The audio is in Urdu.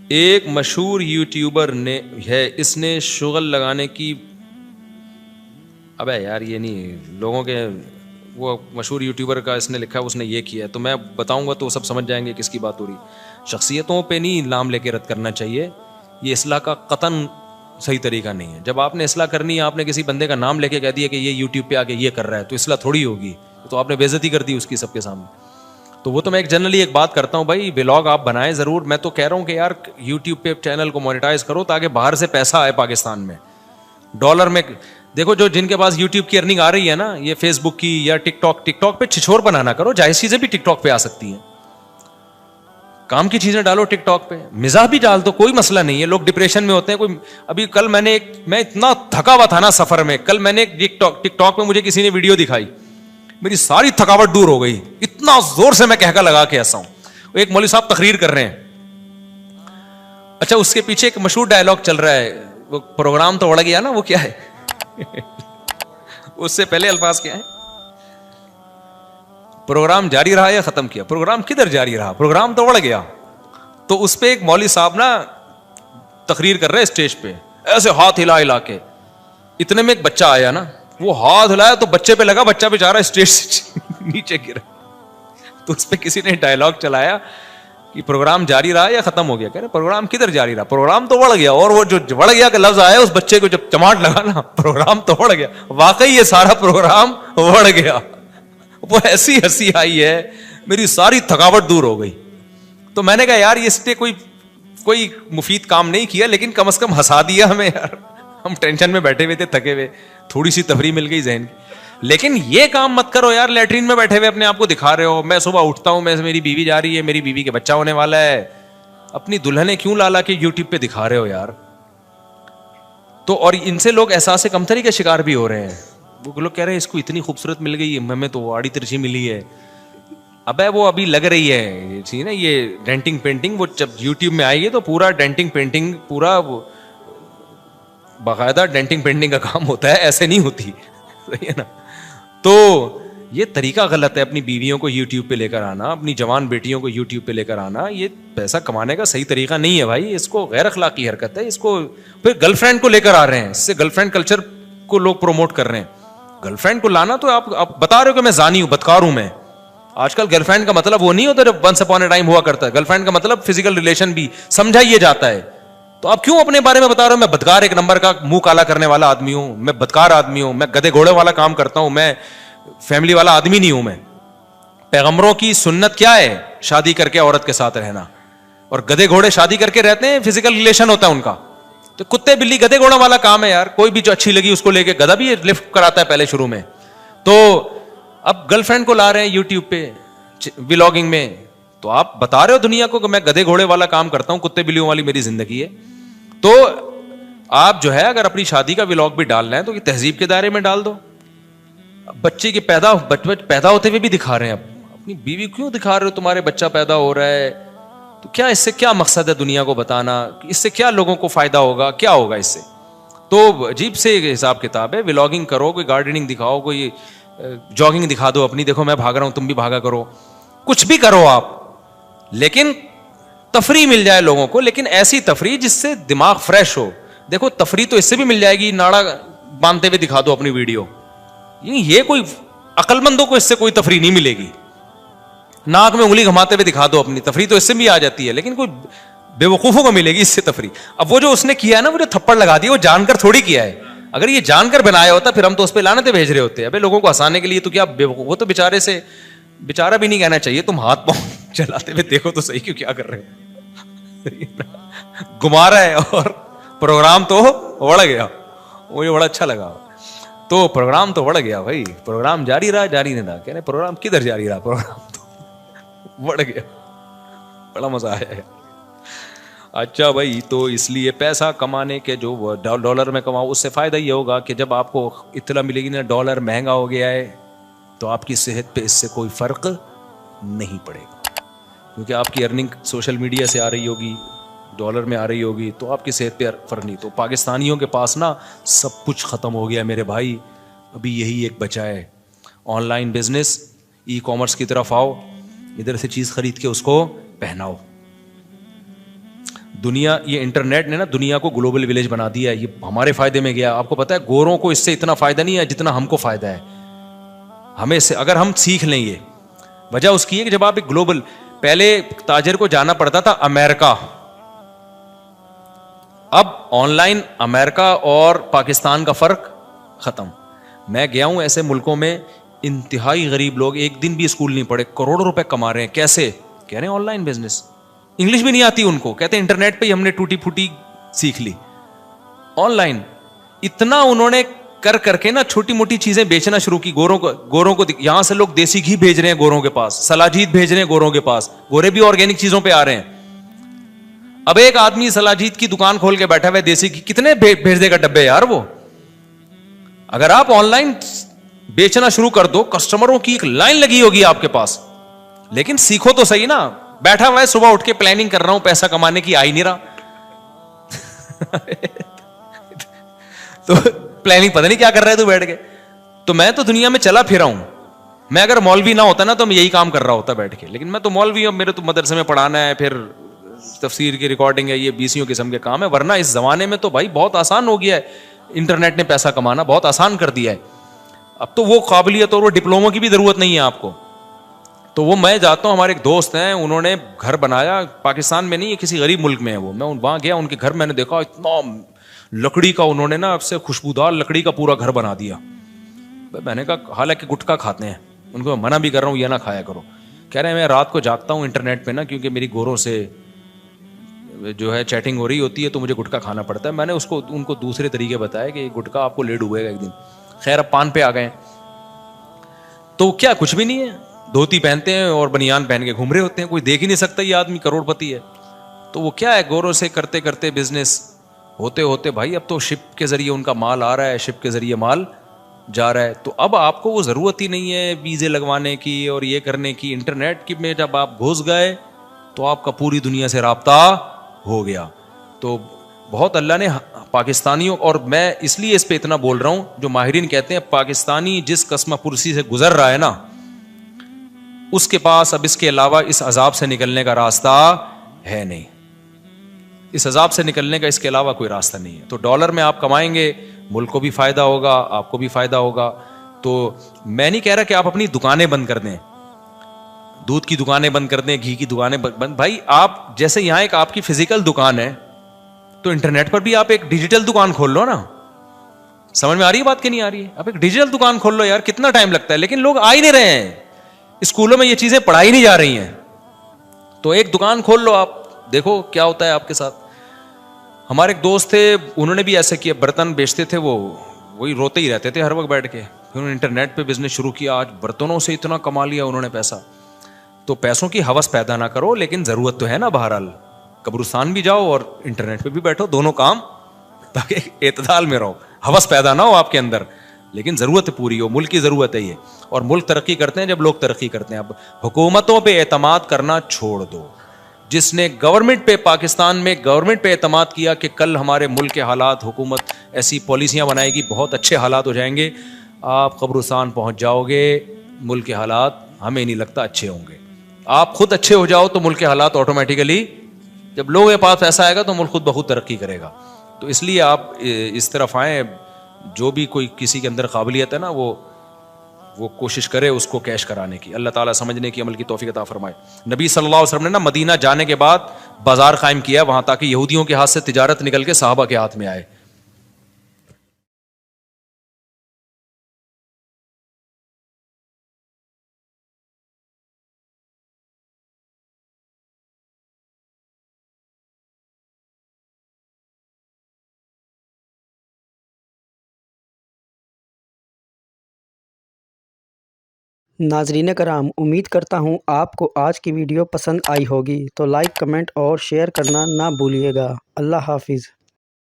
ایک مشہور یوٹیوبر نے ہے, اس نے شغل لگانے کی, ابے یار یہ نہیں لوگوں کے, وہ مشہور یوٹیوبر کا اس نے لکھا ہے, اس نے یہ کیا ہے, تو میں بتاؤں گا تو سب سمجھ جائیں گے کس کی بات ہو رہی. شخصیتوں پہ نہیں نام لے کے رد کرنا چاہیے, یہ اصلاح کا قطعاً صحیح طریقہ نہیں ہے. جب آپ نے اصلاح کرنی ہے, آپ نے کسی بندے کا نام لے کے کہہ دیا کہ یہ یوٹیوب پہ آ کے یہ کر رہا ہے, تو اصلاح تھوڑی ہوگی, تو آپ نے بے عزتی کر دی اس کی سب کے سامنے. تو وہ تو میں ایک جنرلی ایک بات کرتا ہوں, بھائی ولاگ آپ بنائیں ضرور, میں تو کہہ رہا ہوں کہ یار یوٹیوب پہ چینل کو مونیٹائز کرو تاکہ باہر سے پیسہ آئے پاکستان میں ڈالر میں. دیکھو جو جن کے پاس یوٹیوب کی ارننگ آ رہی ہے نا, یہ فیس بک کی یا ٹک ٹاک پہ چھچور بنانا کرو, جائز چیزیں بھی ٹک ٹاک پہ آ سکتی ہیں, کام کی چیزیں ڈالو ٹک ٹاک پہ, مزاح بھی ڈال دو, کوئی مسئلہ نہیں ہے. لوگ ڈپریشن میں ہوتے ہیں. کوئی ابھی کل میں اتنا تھکا ہوا تھا نا سفر میں, کل میں نے ٹک ٹاک پہ مجھے کسی نے ویڈیو دکھائی, میری ساری تھکاوٹ دور ہو گئی, اتنا زور سے میں کہکا لگا کے ایسا ہوں. ایک مولوی صاحب تقریر کر رہے ہیں, اچھا اس کے پیچھے ایک مشہور ڈائلاگ چل رہا ہے, وہ پروگرام تو اڑ گیا نا, وہ کیا ہے اس سے پہلے الفاظ کیا ہیں, پروگرام جاری رہا یا ختم کیا؟ پروگرام کدھر جاری رہا, پروگرام تو اڑ گیا. تو اس پہ ایک مولوی صاحب نا تقریر کر رہے اسٹیج پہ, ایسے ہاتھ ہلا ہلا کے, اتنے میں ایک بچہ آیا نا, وہ ہاتھ ہلایا تو بچے پہ لگا, بچہ بیچارہ اسٹیج سے نیچے گرا. تو اس پہ کسی نے ڈائلاگ چلایا کہ پروگرام جاری رہا یا ختم ہو گیا. کہہ رہے پروگرام کدھر جاری رہا, پروگرام تو اڑ گیا. اور وہ جو اڑ گیا کا لفظ آیا, اس بچے کو جب چماٹ لگا نا, پروگرام تو اڑ گیا. واقعی یہ سارا پروگرام اڑ گیا. وہ ایسی ہنسی آئی ہے, میری ساری تھکاوٹ دور ہو گئی. تو میں نے کہا یار اس پہ کوئی مفید کام نہیں کیا, لیکن کم از کم ہنسا دیا ہمیں یار. ہم ٹینشن میں بیٹھے ہوئے تھے, تھکے ہوئے, تھوڑی سی تفریح مل گئی ذہن کی. لیکن یہ کام مت کرو یار, لیٹرین میں بیٹھے ہوئے اپنے آپ کو دکھا رہے ہو, میں صبح اٹھتا ہوں, میری بیوی جا رہی ہے, میری بیوی کے بچہ ہونے والا ہے, اپنی دلہنیں کیوں لالا کے یوٹیوب پہ دکھا رہے ہو یار. تو اور ان سے لوگ احساس کمتری کے شکار بھی ہو رہے ہیں. وہ لوگ کہہ رہے ہیں اس کو اتنی خوبصورت مل گئی, ہمیں تو آڑی ترچھی ملی ہے. ابے وہ ابھی لگ رہی ہے نا یہ ڈینٹنگ پینٹنگ, وہ جب یوٹیوب میں آئے گی تو پورا ڈینٹنگ پینٹنگ, پورا باقاعدہ ڈینٹنگ پینٹنگ کا کام ہوتا ہے, ایسے نہیں ہوتی, صحیح ہے نا. تو یہ طریقہ غلط ہے, اپنی بیویوں کو یوٹیوب پہ لے کر آنا, اپنی جوان بیٹیوں کو یوٹیوب پہ لے کر آنا, یہ پیسہ کمانے کا صحیح طریقہ نہیں ہے بھائی. اس کو غیر اخلاقی حرکت ہے. اس کو پھر گرل فرینڈ کو لے کر آ رہے ہیں, اس سے گرل فرینڈ کلچر کو لوگ پروموٹ کر رہے ہیں. گرل فرینڈ کو لانا تو آپ بتا رہے ہو کہ میں زانی ہوں, بدکار ہوں میں. آج کل گرل فرینڈ کا مطلب وہ نہیں ہوتا جو ونس اپون اے ٹائم ہوا کرتا ہے. گرل فرینڈ کا مطلب فزیکل ریلیشن بھی سمجھا یہ جاتا ہے. تو آپ کیوں اپنے بارے میں بتا رہے ہو میں بدکار ایک نمبر کا منہ کالا کرنے والا آدمی ہوں, میں بدکار آدمی ہوں, میں گدے گھوڑے والا کام کرتا ہوں, میں فیملی والا آدمی نہیں ہوں. میں پیغمبروں کی سنت کیا ہے, شادی کر کے عورت کے ساتھ رہنا, اور گدے گھوڑے شادی کر کے رہتے ہیں, فزیکل ریلیشن ہوتا ہے ان کا. تو کتے بلی گدے گھوڑا والا کام ہے یار. کوئی بھی جو اچھی لگی اس کو لے کے, گدھا بھی لفٹ کراتا ہے پہلے شروع میں. تو اب گرل فرینڈ کو لا رہے ہیں یوٹیوب پہ ولاگنگ میں, تو آپ بتا رہے ہو دنیا کو کہ میں گدے گھوڑے والا کام کرتا ہوں, کتے بلیوں والی میری زندگی ہے. تو آپ جو ہے اگر اپنی شادی کا ولاگ بھی ڈال رہے ہیں تو یہ تہذیب کے دائرے میں ڈال دو. بچے کے پیدا ہوتے ہوئے بھی دکھا رہے ہیں. اپنی بیوی کیوں دکھا رہے ہو, تمہارے بچہ پیدا ہو رہا ہے تو کیا اس سے کیا مقصد ہے دنیا کو بتانا, اس سے کیا لوگوں کو فائدہ ہوگا, کیا ہوگا اس سے. تو عجیب سے حساب کتاب ہے. ولاگنگ کرو, کوئی گارڈننگ دکھاؤ, کوئی جاگنگ دکھا دو اپنی, دیکھو میں بھاگ رہا ہوں تم بھی بھاگا کرو, کچھ بھی کرو آپ, لیکن تفریح مل جائے لوگوں کو, لیکن ایسی تفریح جس سے دماغ فریش ہو. دیکھو تفریح تو اس سے بھی مل جائے گی, ناڑا باندھتے ہوئے دکھا دو اپنی ویڈیو, یہ کوئی عقل مندوں کو اس سے کوئی تفریح نہیں ملے گی. ناک میں انگلی گھماتے ہوئے دکھا دو اپنی, تفریح تو اس سے بھی آ جاتی ہے, لیکن کوئی بے وقوفوں کو ملے گی اس سے تفریح. اب وہ جو اس نے کیا ہے نا, وہ جو تھپڑ لگا دیا, وہ جان کر تھوڑی کیا ہے. اگر یہ جان کر بنایا ہوتا پھر ہم تو اس پہ لعنتیں بھیج رہے ہوتے. ابے لوگوں کو ہنسانے کے لیے تو کیا, وہ تو بیچارے سے بیچارہ بھی نہیں کہنا چاہیے, تم ہاتھ پاؤں چلاتے ہوئے دیکھو تو صحیح کیوں کیا کر رہے ہو, گھما رہا ہے, اور پروگرام تو اڑ گیا. مجھے بڑا اچھا لگا. تو پروگرام تو بڑھ گیا بھائی, پروگرام جاری رہا جاری نہیں رہا. کہہ رہے پروگرام کدھر جاری رہا, پروگرام تو بڑھ گیا. بڑا مزہ آیا. اچھا بھائی, تو اس لیے پیسہ کمانے کے جو ڈالر میں کماؤ, اس سے فائدہ یہ ہوگا کہ جب آپ کو اطلاع ملے گی نا ڈالر مہنگا ہو گیا ہے, تو آپ کی صحت پہ اس سے کوئی فرق نہیں پڑے گا, کیونکہ آپ کی ارننگ سوشل میڈیا سے آ رہی ہوگی, ڈالر میں آ رہی ہوگی, تو آپ کی صحت پہ فرق نہیں. تو پاکستانیوں کے پاس نا سب کچھ ختم ہو گیا میرے بھائی, ابھی یہی ایک بچا ہے. On line business, e commerce کی طرف آؤ, ادھر سے چیز خرید کے اس کو پہناؤ. دنیا یہ انٹرنیٹ نے نا دنیا کو گلوبل ولیج بنا دیا ہے. یہ ہمارے فائدے میں گیا. آپ کو پتا ہے گوروں کو اس سے اتنا فائدہ نہیں ہے جتنا ہم کو فائدہ ہے. ہمیں سے اگر ہم سیکھ لیں, یہ وجہ اس کی ہے کہ جب آپ ایک گلوبل, پہلے تاجر کو جانا پڑتا تھا امریکہ, اب آن لائن امریکہ اور پاکستان کا فرق ختم. میں گیا ہوں ایسے ملکوں میں انتہائی غریب لوگ ایک دن بھی اسکول نہیں پڑھے, کروڑوں روپے کما رہے ہیں. کیسے؟ کہہ رہے ہیں آن لائن بزنس. انگلش بھی نہیں آتی ان کو, کہتے ہیں انٹرنیٹ پہ ہی ہم نے ٹوٹی پھوٹی سیکھ لی. آن لائن اتنا انہوں نے کر کر کے نا چھوٹی موٹی چیزیں بیچنا شروع کی. گوروں کو یہاں سے لوگ دیسی گھی بھیج رہے ہیں گوروں کے پاس, سلاجید بھیج رہے ہیں گوروں کے پاس. گورے بھی آرگینک چیزوں پہ آ رہے ہیں. اب ایک آدمی سلاجید کی دکان کھول کے بیٹھا ہوا ہے دیسی گھی, کتنے بھیج دے گا ڈبے یار وہ. اگر آپ آن لائن بیچنا شروع کر دو, کسٹمروں کی ایک لائن لگی ہوگی آپ کے پاس. لیکن سیکھو تو صحیح نا. بیٹھا ہوا ہے صبح اٹھ کے پلاننگ کر رہا ہوں پیسہ کمانے کی, آ ہی نہیں رہا. تو پلاننگ پتہ نہیں کیا کر رہا ہے تو بیٹھ کے. تو میں تو دنیا میں چلا پھرا ہوں. میں اگر مولوی نہ ہوتا نا تو میں یہی کام کر رہا ہوتا بیٹھ کے. لیکن میں تو مولوی ہوں, میرے تو مدرسے میں پڑھانا ہے, پھر تفسیر کی ریکارڈنگ ہے, یہ 20 قسم کے کام ہے. ورنہ اس زمانے میں تو بھائی بہت آسان ہو گیا ہے. انٹرنیٹ نے پیسہ کمانا بہت آسان کر دیا ہے. اب تو وہ قابلیت اور وہ ڈپلوموں کی بھی ضرورت نہیں ہے آپ کو. تو وہ میں جاتا ہوں, ہمارے ایک دوست ہیں, انہوں نے گھر بنایا پاکستان میں نہیں ہے, کسی غریب ملک میں ہے وہ. میں وہاں گیا, ان کے گھر میں نے دیکھا اتنا لکڑی کا, انہوں نے نا اب سے خوشبودار لکڑی کا پورا گھر بنا دیا. میں نے کہا حالانکہ گٹکا کھاتے ہیں, ان کو منع بھی کر رہا ہوں یہ نہ کھایا کرو. کہہ رہے ہیں میں رات کو جاگتا ہوں انٹرنیٹ پہ نا, کیونکہ میری گوروں سے جو ہے چیٹنگ ہو رہی ہوتی ہے تو مجھے گٹکا کھانا پڑتا ہے. میں نے ان کو دوسرے طریقے بتایا کہ گٹکا آپ کو لیڈ ہوئے گا ایک دن. خیر اب پان پہ آ گئے تو کیا کچھ بھی نہیں ہے, دھوتی پہنتے ہیں اور بنیان پہن کے گھوم رہے ہوتے ہیں. کوئی دیکھ ہی نہیں سکتا یہ آدمی کروڑ پتی ہے. تو وہ کیا ہے, گوروں سے کرتے کرتے بزنس ہوتے ہوتے بھائی اب تو شپ کے ذریعے ان کا مال آ رہا ہے, شپ کے ذریعے مال جا رہا ہے. تو اب آپ کو وہ ضرورت ہی نہیں ہے ویزے لگوانے کی اور یہ کرنے کی. انٹرنیٹ کی میں جب آپ گھس گئے تو آپ کا پوری دنیا سے رابطہ ہو گیا. تو بہت اللہ نے پاکستانیوں, اور میں اس لیے اس پہ اتنا بول رہا ہوں, جو ماہرین کہتے ہیں پاکستانی جس قسم پرسی سے گزر رہا ہے نا, اس کے پاس اب اس کے علاوہ اس عذاب سے نکلنے کا راستہ ہے نہیں. اس عذاب سے نکلنے کا اس کے علاوہ کوئی راستہ نہیں ہے. تو ڈالر میں آپ کمائیں گے, ملک کو بھی فائدہ ہوگا, آپ کو بھی فائدہ ہوگا. تو میں نہیں کہہ رہا کہ آپ اپنی دکانیں بند کر دیں, دودھ کی دکانیں بند کر دیں, گھی کی دکانیں بند. بھائی آپ جیسے یہاں ایک آپ کی فزیکل دکان ہے, تو انٹرنیٹ پر بھی آپ ایک ڈیجیٹل دکان کھول لو نا. سمجھ میں آ رہی ہے بات کہ نہیں آ رہی ہے؟ آپ ایک ڈیجیٹل دکان کھول لو یار, کتنا ٹائم لگتا ہے. لیکن لوگ آ ہی نہیں رہے ہیں, اسکولوں میں یہ چیزیں پڑھائی نہیں جا رہی ہیں. تو ایک دکان کھول لو آپ, دیکھو کیا ہوتا ہے آپ کے ساتھ. ہمارے ایک دوست تھے, انہوں نے بھی ایسے کیا, برتن بیچتے تھے, وہی روتے ہی رہتے تھے ہر وقت بیٹھ کے. پھر انہوں نے انٹرنیٹ پہ بزنس شروع کیا, آج برتنوں سے اتنا کما لیا انہوں نے پیسہ. تو پیسوں کی ہوس پیدا نہ کرو, لیکن ضرورت تو ہے نا. بہرحال قبرستان بھی جاؤ اور انٹرنیٹ پہ بھی بیٹھو, دونوں کام, تاکہ اعتدال میں رہو, ہوس پیدا نہ ہو آپ کے اندر, لیکن ضرورت پوری ہو. ملک کی ضرورت ہے یہ, اور ملک ترقی کرتے ہیں جب لوگ ترقی کرتے ہیں. اب حکومتوں پہ اعتماد کرنا چھوڑ دو. جس نے گورنمنٹ پہ, پاکستان میں گورنمنٹ پہ اعتماد کیا کہ کل ہمارے ملک کے حالات, حکومت ایسی پالیسیاں بنائے گی بہت اچھے حالات ہو جائیں گے, آپ قبرستان پہنچ جاؤ گے, ملک کے حالات ہمیں نہیں لگتا اچھے ہوں گے. آپ خود اچھے ہو جاؤ تو ملک کے حالات آٹومیٹیکلی, جب لوگوں کے پاس پیسہ آئے گا تو ملک خود بخود ترقی کرے گا. تو اس لیے آپ اس طرف آئیں, جو بھی کوئی کسی کے اندر قابلیت ہے نا وہ کوشش کرے اس کو کیش کرانے کی. اللہ تعالیٰ سمجھنے کی, عمل کی توفیق عطا فرمائے. نبی صلی اللہ علیہ وسلم نے نا مدینہ جانے کے بعد بازار قائم کیا وہاں, تاکہ یہودیوں کے ہاتھ سے تجارت نکل کے صحابہ کے ہاتھ میں آئے. ناظرین کرام، امید کرتا ہوں آپ کو آج کی ویڈیو پسند آئی ہوگی، تو لائک، کمنٹ اور شیئر کرنا نہ بھولیے گا۔ اللہ حافظ۔